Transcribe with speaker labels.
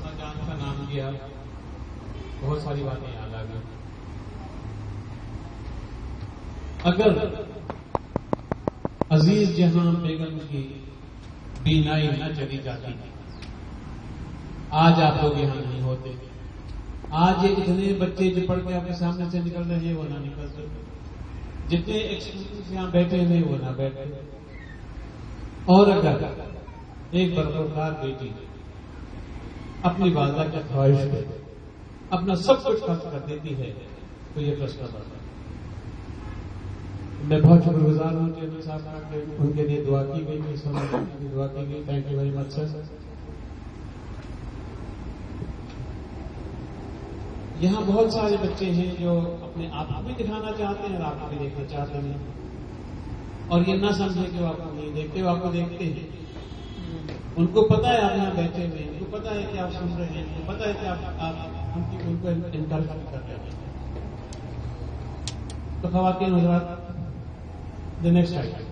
Speaker 1: اما جان کا نام لیا، بہت ساری باتیں یاد آ گئی. اگر عزیز جہاں بیگم کی بینائی نہ چلی جاتی، آج آپ لوگ یہاں نہیں ہوتے. آج یہ اتنے بچے جو پڑھ کے آپ کے سامنے سے نکل رہے ہیں وہ نہ نکلتے، جتنے ایکسپیرینس یہاں بیٹھے ہوئے وہ نہ بیٹھے. اور اگر ایک برخوردار بیٹی اپنی والدہ کی خواہش پہ اپنا سب کچھ خرچ کر دیتی ہے تو یہ فیصلہ بڑھتا ہے. میں بہت شکر گزار ہوں چیئرمین صاحب کا کہ ان کے لیے دعا کی گئی، اس وقت دعا کی گئی. تھینک یو ویری مچ سر. یہاں بہت سارے بچے ہیں جو اپنے آپ کو بھی دکھانا چاہتے ہیں اور آپ کو بھی دیکھنا چاہتے ہیں، اور یہ نہ سمجھے کہ وہ آپ کو نہیں دیکھتے، وہ آپ کو دیکھتے ہیں. ان کو پتا ہے آپ یہاں بیٹھے ہوئے ہیں، ان کو پتا ہے کہ آپ سن رہے ہیں، ان کو پتا ہے کہ آپ ان کو انکریج کر رہے ہیں. تو خواتین حضرات، the next item.